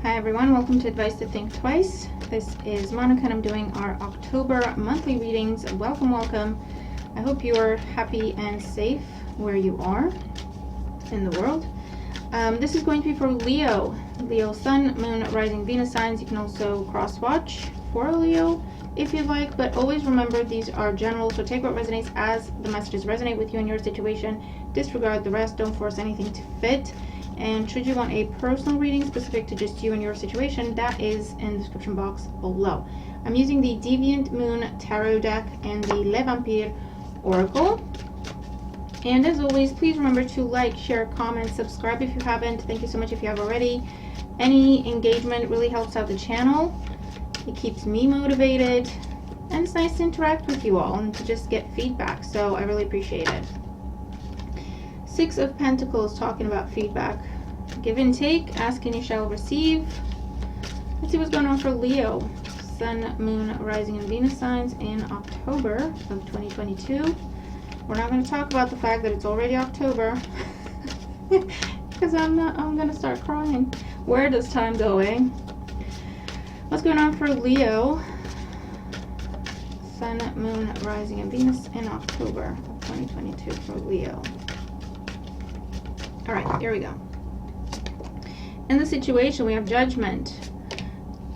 Hi everyone, welcome to Advice to Think Twice. This is Monica and I'm doing our October monthly readings. Welcome, welcome. I hope you are happy and safe where you are in the world. This is going to be for Leo. Leo Sun, Moon, Rising, Venus signs. You can also cross-watch for Leo if you'd like, but always remember these are general, so take what resonates as the messages resonate with you in your situation. Disregard the rest, don't force anything to fit. And should you want a personal reading specific to just you and your situation, that is in the description box below. I'm using the Deviant Moon Tarot deck and the Le Vampire Oracle. And as always, please remember to like, share, comment, subscribe if you haven't. Thank you so much if you have already. Any engagement really helps out the channel. It keeps me motivated. And it's nice to interact with you all and to just get feedback. So I really appreciate it. Six of Pentacles, talking about feedback. Give and take, ask and you shall receive. Let's see what's going on for Leo. Sun, Moon, Rising, and Venus signs in October of 2022. We're not going to talk about the fact that it's already October because I'm going to start crying. Where does time go, eh? What's going on for Leo? Sun, Moon, Rising, and Venus in October of 2022 for Leo. All right, here we go. In the situation, we have Judgment.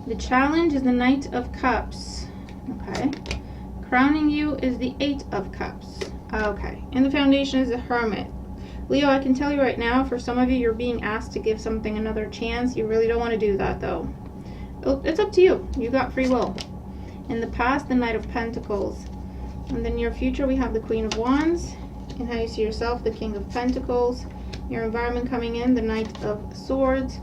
The challenge is the Knight of Cups. Okay. Crowning you is the Eight of Cups. Okay. And the foundation is the Hermit. Leo, I can tell you right now, for some of you, you're being asked to give something another chance. You really don't want to do that, though. It's up to you. You got free will. In the past, the Knight of Pentacles. In the near future, we have the Queen of Wands. And how you see yourself, the King of Pentacles. Your environment coming in, the Knight of Swords.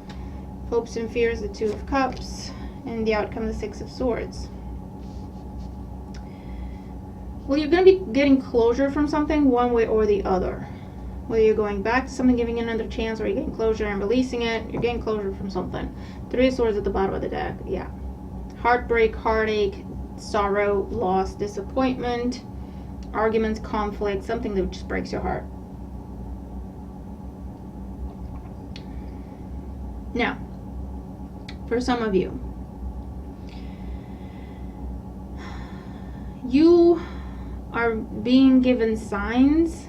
Hopes and fears, the Two of Cups. And the outcome, the Six of Swords. Well, you're going to be getting closure from something one way or the other. Whether you're going back to something, giving it another chance, or you're getting closure and releasing it, you're getting closure from something. Three of Swords at the bottom of the deck. Yeah. Heartbreak, heartache, sorrow, loss, disappointment, arguments, conflict, something that just breaks your heart. Now, for some of you, you are being given signs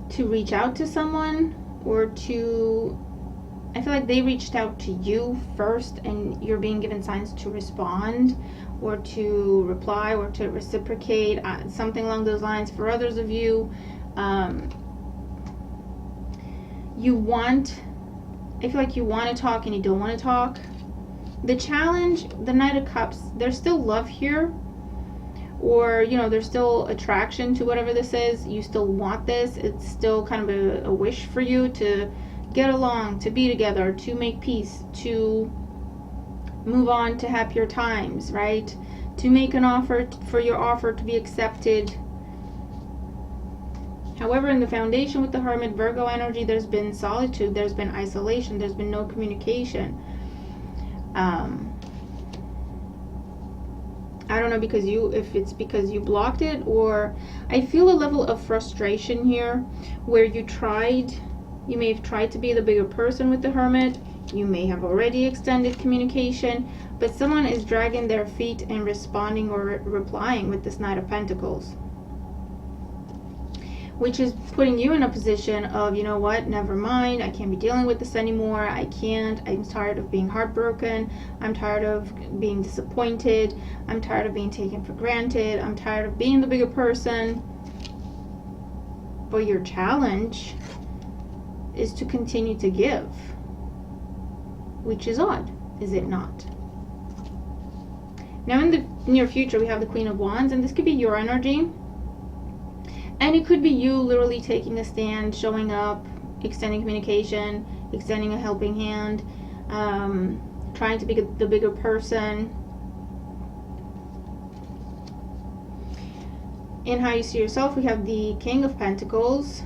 to reach out to someone, or to, I feel like they reached out to you first and you're being given signs to respond or to reply or to reciprocate, something along those lines. For others of you, I feel like you want to talk and you don't want to talk. The challenge, the Knight of Cups, there's still love here, or there's still attraction to whatever this is. You still want this. It's still kind of a wish for you to get along, to be together, to make peace, to move on to happier times, right? To make an offer, for your offer to be accepted. However, in the foundation with the Hermit, Virgo energy, there's been solitude, there's been isolation, there's been no communication. I don't know if it's because you blocked it, or I feel a level of frustration here where you may have tried to be the bigger person with the Hermit. You may have already extended communication, but someone is dragging their feet and responding or replying with this Knight of Pentacles, which is putting you in a position of, you know what, never mind, I can't be dealing with this anymore, I'm tired of being heartbroken, I'm tired of being disappointed, I'm tired of being taken for granted, I'm tired of being the bigger person. But your challenge is to continue to give, which is odd, is it not? Now in the near future, we have the Queen of Wands, and this could be your energy. And it could be you literally taking a stand, showing up, extending communication, extending a helping hand, trying to be the bigger person. In how you see yourself, we have the King of Pentacles.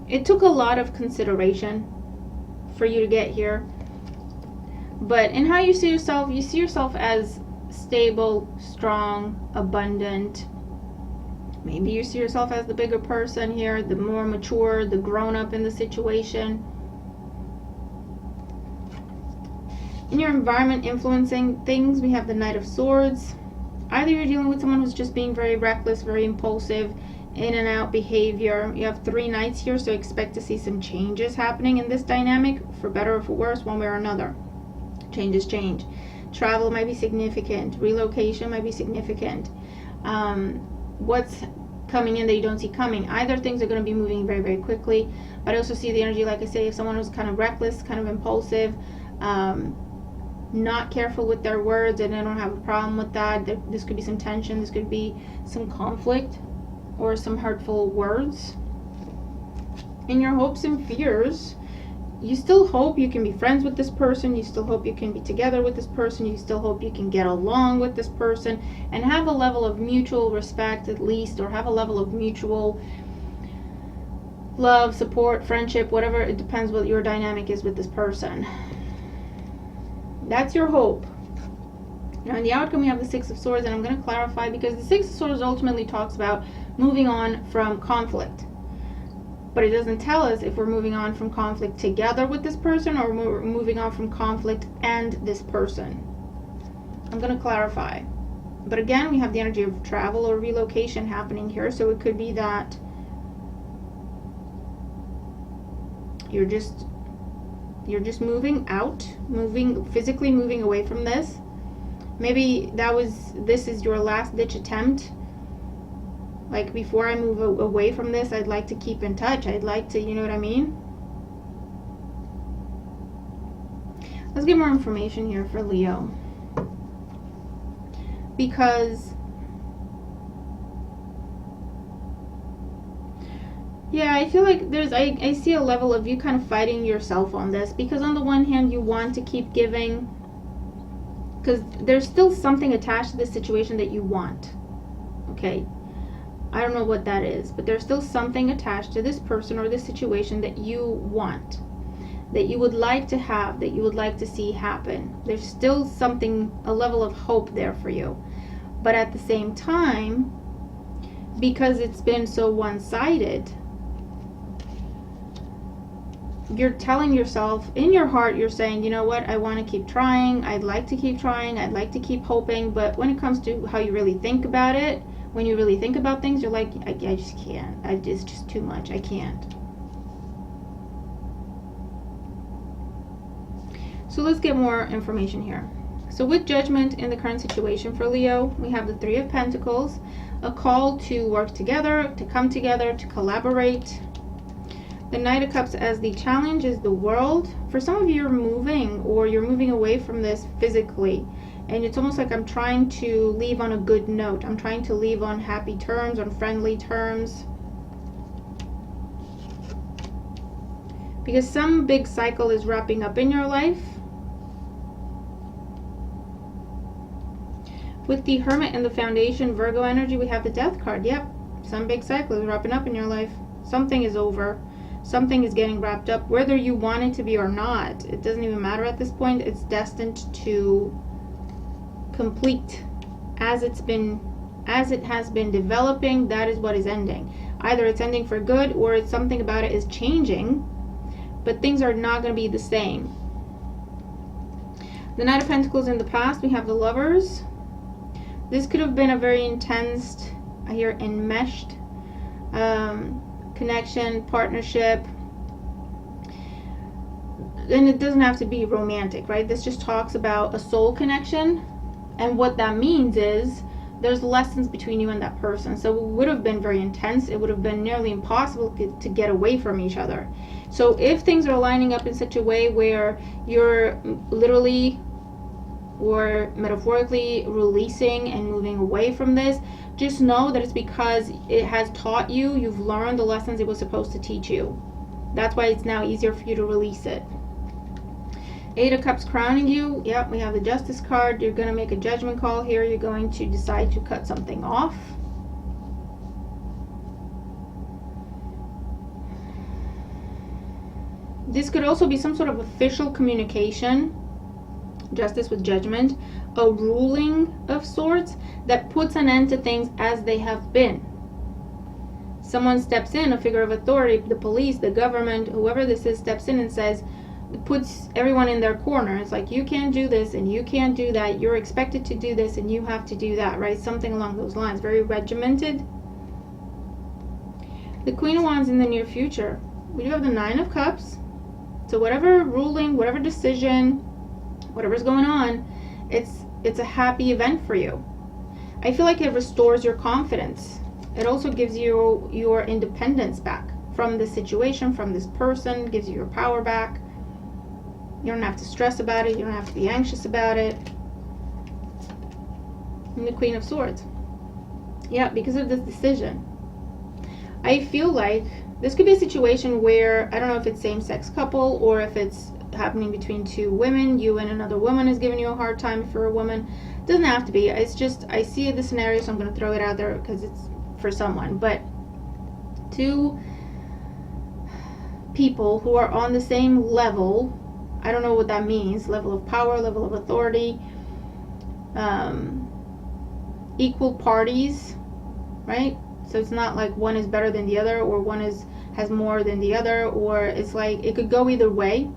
It took a lot of consideration for you to get here. But in how you see yourself as stable, strong, abundant, Maybe you see yourself as the bigger person here, the more mature, the grown-up in the situation. In your environment influencing things, we have the Knight of Swords. Either you're dealing with someone who's just being very reckless, very impulsive, in and out behavior. You have 3 Knights here, so expect to see some changes happening in this dynamic, for better or for worse, one way or another. Changes change. Travel might be significant. Relocation might be significant. What's coming in that you don't see coming? Either things are going to be moving very, very quickly. But I also see the energy, like I say, if someone who's kind of reckless, kind of impulsive, not careful with their words, and I don't have a problem with that. This could be some tension, this could be some conflict, or some hurtful words. In your hopes and fears, you still hope you can be friends with this person, you still hope you can be together with this person, you still hope you can get along with this person, and have a level of mutual respect at least, or have a level of mutual love, support, friendship, whatever. It depends what your dynamic is with this person. That's your hope. Now in the outcome, we have the 6 of Swords, and I'm going to clarify, because the 6 of Swords ultimately talks about moving on from conflict. But it doesn't tell us if we're moving on from conflict together with this person, or we're moving on from conflict and this person. I'm going to clarify. But again, we have the energy of travel or relocation happening here, so it could be that you're just moving out, physically moving away from this. Maybe this is your last ditch attempt. Like, before I move away from this, I'd like to keep in touch. I'd like to, you know what I mean? Let's get more information here for Leo. Because, yeah, I feel like I see a level of you kind of fighting yourself on this. Because on the one hand, you want to keep giving, because there's still something attached to this situation that you want. Okay? I don't know what that is, but there's still something attached to this person or this situation that you want, that you would like to have, that you would like to see happen. There's still something, a level of hope there for you. But at the same time, because it's been so one-sided, you're telling yourself, in your heart, you're saying, you know what, I want to keep trying, I'd like to keep trying, I'd like to keep hoping, but when it comes to how you really think about it, when you really think about things, you're like, I just can't. It's just too much. I can't. So let's get more information here. So with Judgment in the current situation for Leo, we have the 3 of Pentacles, a call to work together, to come together, to collaborate. The Knight of Cups as the challenge is the world. For some of you, you're moving, or you're moving away from this physically. And it's almost like I'm trying to leave on a good note. I'm trying to leave on happy terms, on friendly terms. Because some big cycle is wrapping up in your life. With the Hermit and the Foundation, Virgo energy, we have the Death card. Yep, some big cycle is wrapping up in your life. Something is over. Something is getting wrapped up. Whether you want it to be or not, it doesn't even matter at this point. It's destined to complete as it has been developing. That is what is ending. Either it's ending for good, or it's something about it is changing, but things are not going to be the same. The Knight of Pentacles in the past, we have the Lovers. This could have been a very intense, I hear, enmeshed connection, partnership. And it doesn't have to be romantic, right? This just talks about a soul connection. And what that means is there's lessons between you and that person. So it would have been very intense. It would have been nearly impossible to get away from each other. So if things are lining up in such a way where you're literally or metaphorically releasing and moving away from this, just know that it's because it has taught you, you've learned the lessons it was supposed to teach you. That's why it's now easier for you to release it. 8 of Cups crowning you. Yep, we have the Justice card. You're going to make a judgment call here. You're going to decide to cut something off. This could also be some sort of official communication. Justice with Judgment. A ruling of sorts that puts an end to things as they have been. someone steps in, a figure of authority, the police, the government, whoever this is, steps in and says, puts everyone in their corner. It's like, you can't do this and you can't do that. You're expected to do this and you have to do that, right? Something along those lines. Very regimented. The Queen of Wands in the near future. We do have the Nine of Cups. So whatever ruling, whatever decision, whatever's going on, it's a happy event for you. I feel like it restores your confidence. It also gives you your independence back from this situation, from this person, gives you your power back. You don't have to stress about it. You don't have to be anxious about it. And the Queen of Swords. Yeah, because of this decision. I feel like this could be a situation where, I don't know if it's same-sex couple or if it's happening between two women. You and another woman is giving you a hard time if you're a woman. It doesn't have to be. It's just, I see the scenario, so I'm going to throw it out there because it's for someone. But two people who are on the same level, I don't know what that means, level of power, level of authority, equal parties, right? So it's not like one is better than the other, or one has more than the other, or it's like it could go either way.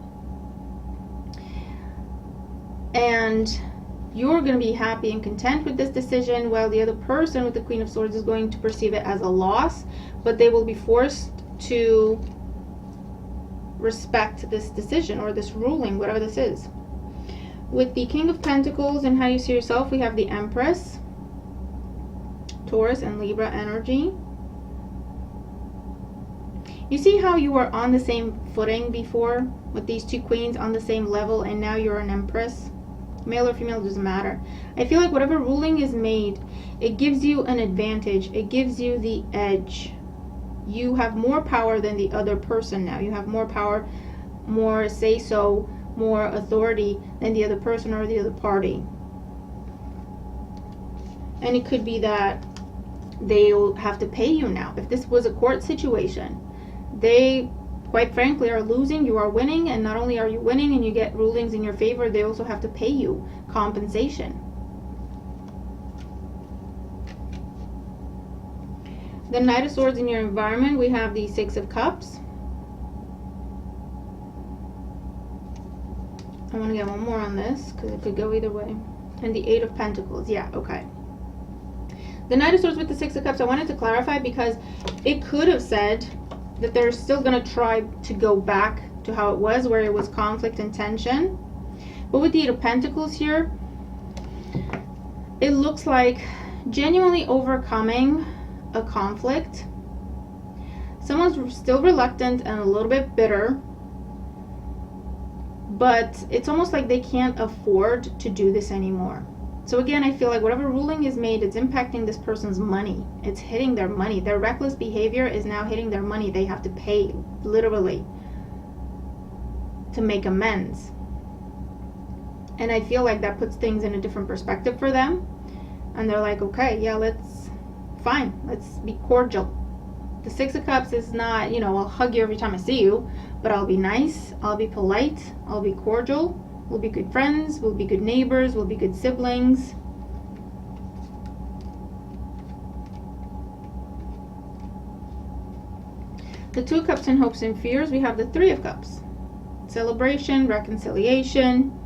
And you're going to be happy and content with this decision, while the other person with the Queen of Swords is going to perceive it as a loss, but they will be forced to respect this decision or this ruling, whatever this is. With the King of Pentacles and how you see yourself, we have the Empress, Taurus and Libra energy. You see how you were on the same footing before with these two queens, on the same level, and now you're an Empress? Male or female, doesn't matter. I feel like whatever ruling is made, it gives you an advantage. It gives you the edge. You have more power than the other person now. You have more power, more say-so, more authority than the other person or the other party. And it could be that they'll have to pay you now. If this was a court situation, they, quite frankly, are losing, you are winning, and not only are you winning and you get rulings in your favor, they also have to pay you compensation. The Knight of Swords in your environment, we have the Six of Cups. I want to get one more on this because it could go either way. And the Eight of Pentacles. Yeah, okay. The Knight of Swords with the Six of Cups, I wanted to clarify because it could have said that they're still going to try to go back to how it was, where it was conflict and tension. But with the Eight of Pentacles here, it looks like genuinely overcoming a conflict. Someone's still reluctant and a little bit bitter, but it's almost like they can't afford to do this anymore. So again, I feel like whatever ruling is made, it's impacting this person's money. It's hitting their money. Their reckless behavior is now hitting their money. They have to pay, literally, to make amends. And I feel like that puts things in a different perspective for them. And they're like, okay, yeah, let's be cordial. The Six of Cups is not, I'll hug you every time I see you, but I'll be nice, I'll be polite, I'll be cordial. We'll be good friends, we'll be good neighbors, we'll be good siblings. The Two of Cups in hopes and fears, we have the Three of Cups. Celebration, reconciliation,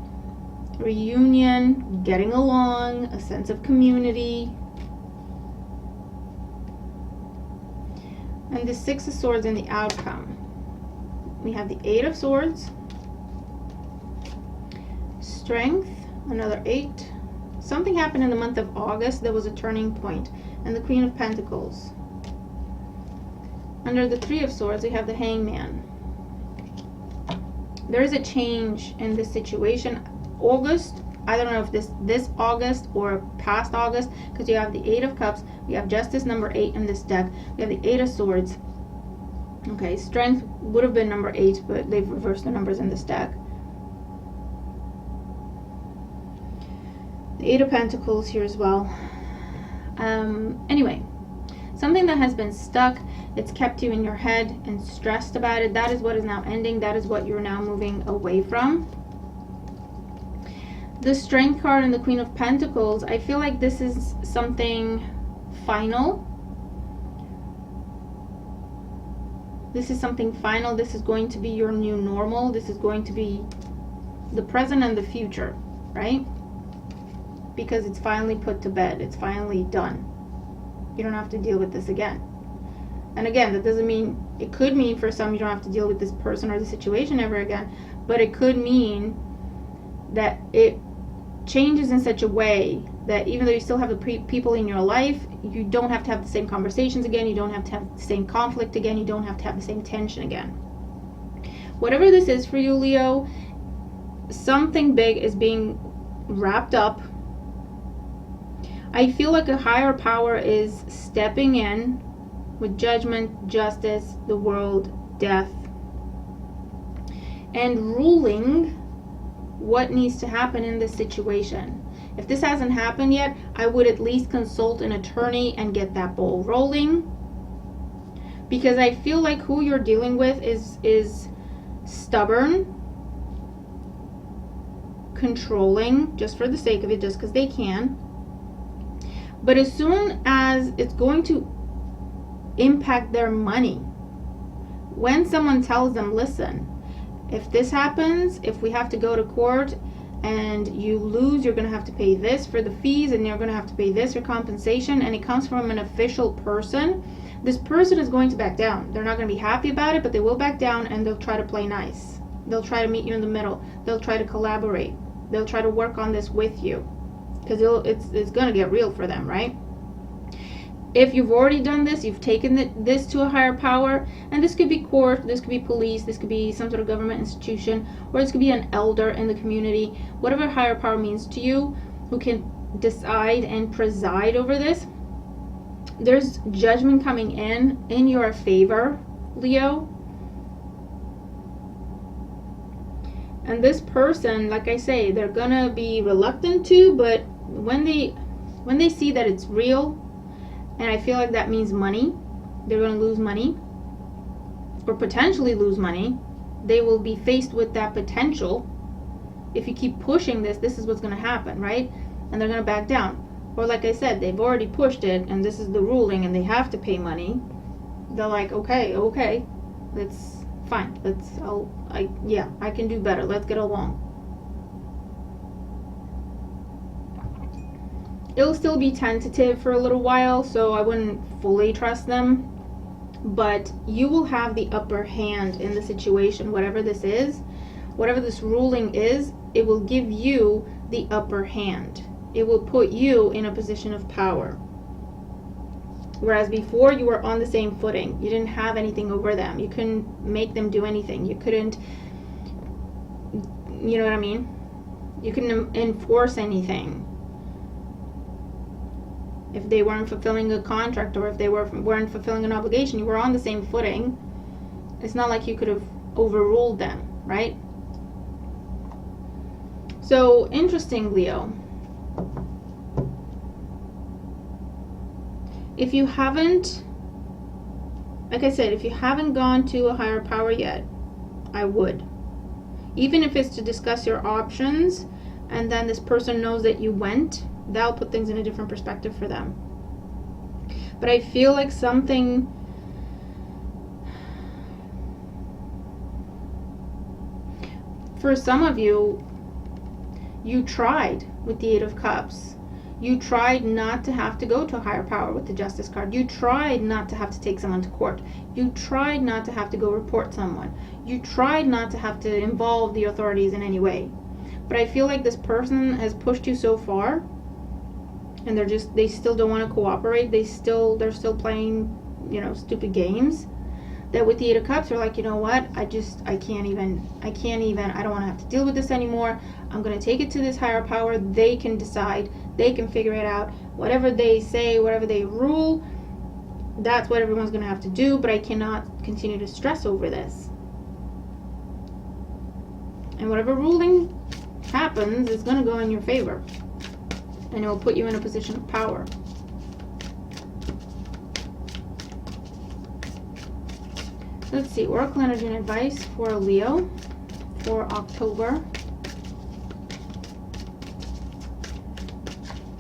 reunion, getting along, a sense of community. And the Six of Swords in the outcome. We have the Eight of Swords. Strength, another 8. Something happened in the month of August. There was a turning point. And the Queen of Pentacles. Under the Three of Swords, we have the Hangman. There is a change in this situation. August, I don't know if this August or past August, because you have the Eight of Cups, we have Justice, number 8 in this deck. We have the Eight of Swords. Okay, Strength would have been number 8, but they've reversed the numbers in this deck. The Eight of Pentacles here as well. Anyway, something that has been stuck, it's kept you in your head and stressed about it. That is what is now ending. That is what you're now moving away from. The Strength card and the Queen of Pentacles, I feel like this is something final. This is something final. This is going to be your new normal. This is going to be the present and the future, right? Because it's finally put to bed. It's finally done. You don't have to deal with this again. And again, that doesn't mean, it could mean for some you don't have to deal with this person or the situation ever again, but it could mean that it changes in such a way that even though you still have the people in your life, you don't have to have the same conversations again, you don't have to have the same conflict again, you don't have to have the same tension again. Whatever this is for you, Leo, something big is being wrapped up. I feel like a higher power is stepping in with judgment, justice, the world, death, and ruling what needs to happen in this situation. If this hasn't happened yet, I would at least consult an attorney and get that ball rolling, because I feel like who you're dealing with is stubborn, controlling, just for the sake of it, just because they can. But as soon as it's going to impact their money, when someone tells them, listen, if this happens, if we have to go to court and you lose, you're going to have to pay this for the fees, and you're going to have to pay this for compensation, and it comes from an official person, this person is going to back down. They're not going to be happy about it, but they will back down, and they'll try to play nice. They'll try to meet you in the middle. They'll try to collaborate. They'll try to work on this with you, because it's going to get real for them, right? If you've already done this, you've taken this to a higher power, and this could be court, this could be police, this could be some sort of government institution, or this could be an elder in the community, whatever higher power means to you, who can decide and preside over this. There's judgment coming in your favor, Leo. And this person, like I say, they're gonna be reluctant to, but when they see that it's real, and I feel like that means money, they're going to lose money, or potentially lose money. They will be faced with that potential. If you keep pushing this is what's going to happen, right? And they're going to back down. Or like I said, they've already pushed it, and this is the ruling, and they have to pay money. They're like, okay, that's fine. I can do better. Let's get along. It'll still be tentative for a little while, so I wouldn't fully trust them. But you will have the upper hand in the situation, whatever this is. Whatever this ruling is, it will give you the upper hand. It will put you in a position of power. Whereas before, you were on the same footing. You didn't have anything over them. You couldn't make them do anything. You couldn't, you know what I mean? You couldn't enforce anything. If they weren't fulfilling a contract, or if they weren't fulfilling an obligation, you were on the same footing. It's not like you could have overruled them, right? So, interesting, Leo. If you haven't, like I said, if you haven't gone to a higher power yet, I would. Even if it's to discuss your options, and then this person knows that you went, that'll put things in a different perspective for them. But I feel like something, for some of you, you tried with the Eight of Cups. You tried not to have to go to a higher power with the Justice card. You tried not to have to take someone to court. You tried not to have to go report someone. You tried not to have to involve the authorities in any way. But I feel like this person has pushed you so far, and they still don't want to cooperate. They're still playing, stupid games. That with the Eight of Cups, they're like, you know what? I can't even. I don't want to have to deal with this anymore. I'm going to take it to this higher power. They can decide. They can figure it out. Whatever they say, whatever they rule, that's what everyone's going to have to do. But I cannot continue to stress over this. And whatever ruling happens is going to go in your favor. And it will put you in a position of power. Let's see, Oracle Energy and Advice for Leo for October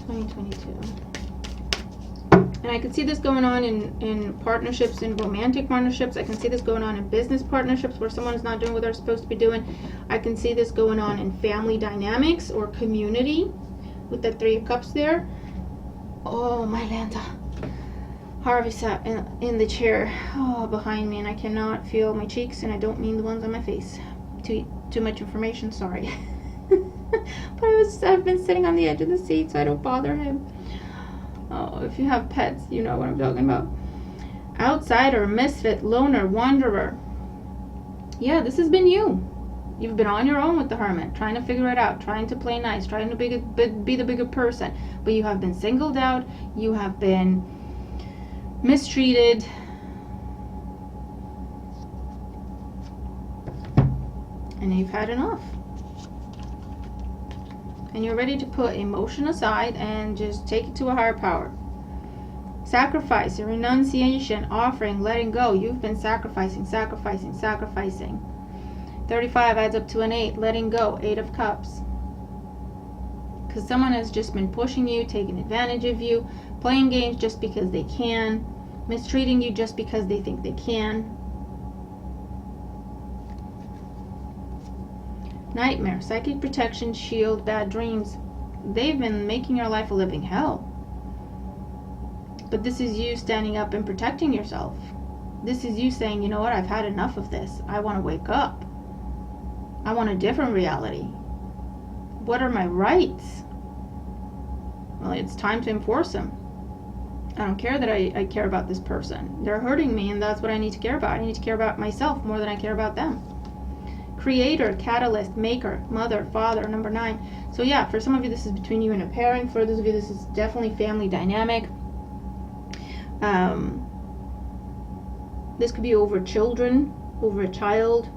2022. And I can see this going on in partnerships, in romantic partnerships. I can see this going on in business partnerships where someone is not doing what they're supposed to be doing. I can see this going on in family dynamics or community with the Three of Cups there. Oh, my Lanta. Harvey sat in the chair behind me, and I cannot feel my cheeks, and I don't mean the ones on my face. Too much information, sorry. But I've been sitting on the edge of the seat so I don't bother him. Oh, if you have pets, you know what I'm talking about. Outsider, misfit, loner, wanderer. Yeah, this has been you. You've been on your own with the Hermit, trying to figure it out, trying to play nice, trying to be the bigger person. But you have been singled out. You have been mistreated. And you've had enough. And you're ready to put emotion aside and just take it to a higher power. Sacrifice, renunciation, offering, letting go. You've been sacrificing. 35 adds up to an 8, letting go, 8 of Cups. Because someone has just been pushing you, taking advantage of you, playing games just because they can, mistreating you just because they think they can. Nightmare, psychic protection, shield, bad dreams. They've been making your life a living hell. But this is you standing up and protecting yourself. This is you saying, you know what, I've had enough of this. I want to wake up. I want a different reality. What are my rights? Well, it's time to enforce them. I don't care that I care about this person. They're hurting me, and that's what I need to care about. I need to care about myself more than I care about them. Creator, catalyst, maker, mother, father, number 9. So yeah, for some of you this is between you and a parent. For others of you this is definitely family dynamic. This could be over children, over a child.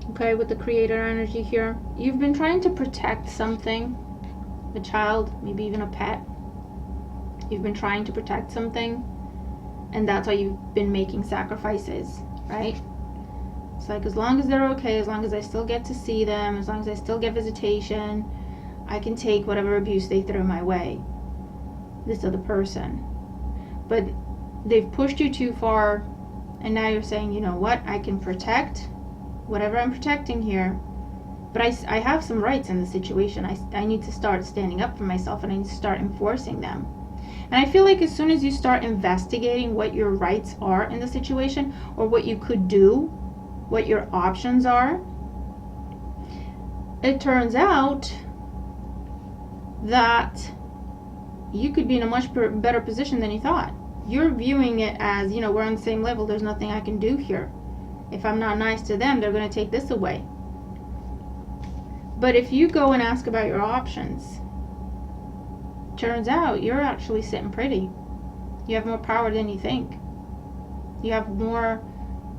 Okay, with the creator energy here. You've been trying to protect something, a child, maybe even a pet. You've been trying to protect something, and that's why you've been making sacrifices, right? It's like, as long as they're okay, as long as I still get to see them, as long as I still get visitation, I can take whatever abuse they throw my way, this other person. But they've pushed you too far, and now you're saying, you know what, I can protect whatever I'm protecting here, but I have some rights in the situation. I need to start standing up for myself, and I need to start enforcing them. And I feel like as soon as you start investigating what your rights are in the situation, or what you could do, what your options are, it turns out that you could be in a much better position than you thought. You're viewing it as, you know, we're on the same level, there's nothing I can do here. If I'm not nice to them, they're going to take this away. But if you go and ask about your options, turns out you're actually sitting pretty. You have more power than you think. You have more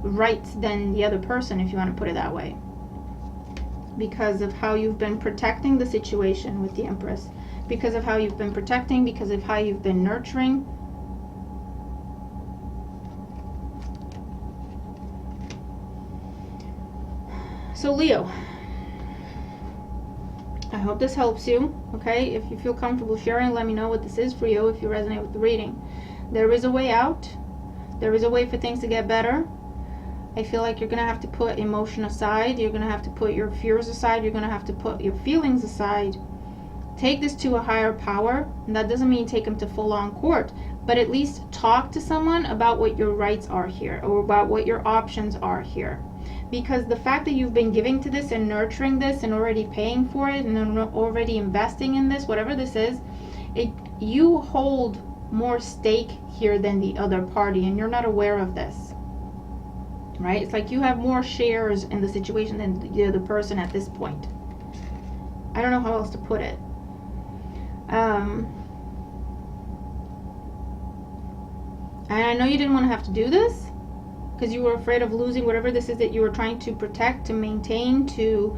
rights than the other person, if you want to put it that way, because of how you've been protecting the situation with the Empress, because of how you've been protecting, because of how you've been nurturing. So Leo, I hope this helps you, okay? If you feel comfortable sharing, let me know what this is for you if you resonate with the reading. There is a way out. There is a way for things to get better. I feel like you're going to have to put emotion aside. You're going to have to put your fears aside. You're going to have to put your feelings aside. Take this to a higher power. And that doesn't mean take them to full-on court, but at least talk to someone about what your rights are here, or about what your options are here. Because the fact that you've been giving to this and nurturing this and already paying for it and already investing in this, whatever this is, you hold more stake here than the other party, and you're not aware of this, right? It's like you have more shares in the situation than the other person at this point. I don't know how else to put it. And I know you didn't want to have to do this, because you were afraid of losing whatever this is that you were trying to protect, to maintain, to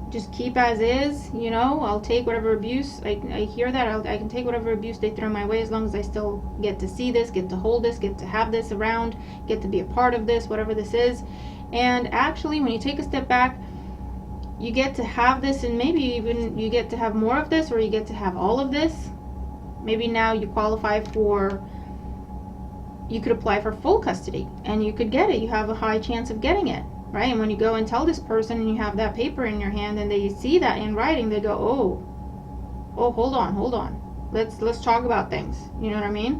just keep as is. You know, I'll take whatever abuse. I hear that. I can take whatever abuse they throw my way, as long as I still get to see this, get to hold this, get to have this around, get to be a part of this, whatever this is. And actually, when you take a step back, you get to have this, and maybe even you get to have more of this, or you get to have all of this. Maybe now you qualify for, you could apply for full custody and you could get it. You have a high chance of getting it, right? And when you go and tell this person and you have that paper in your hand and they see that in writing, they go, oh, hold on. Let's talk about things. You know what I mean?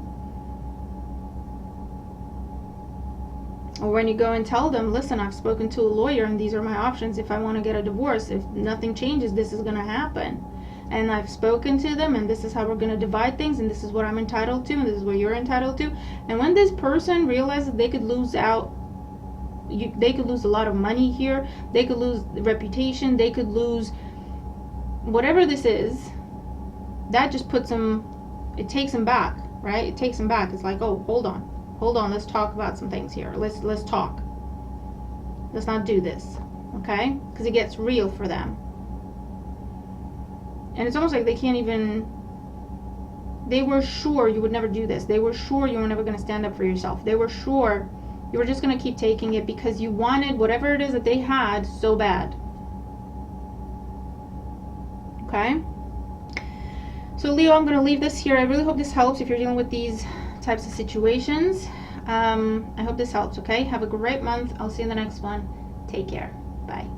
Or when you go and tell them, listen, I've spoken to a lawyer and these are my options if I want to get a divorce. If nothing changes, this is going to happen. And I've spoken to them, and this is how we're going to divide things, and this is what I'm entitled to, and this is what you're entitled to. And when this person realizes they could lose out, they could lose a lot of money here, they could lose reputation, they could lose whatever this is, that just puts them, it takes them back, right? It takes them back. It's like, oh, hold on, let's talk about some things here. Let's talk. Let's not do this, okay? Because it gets real for them. And it's almost like they can't even, they were sure you would never do this. They were sure you were never going to stand up for yourself. They were sure you were just going to keep taking it because you wanted whatever it is that they had so bad. Okay? So Leo, I'm going to leave this here. I really hope this helps if you're dealing with these types of situations. I hope this helps, okay? Have a great month. I'll see you in the next one. Take care. Bye.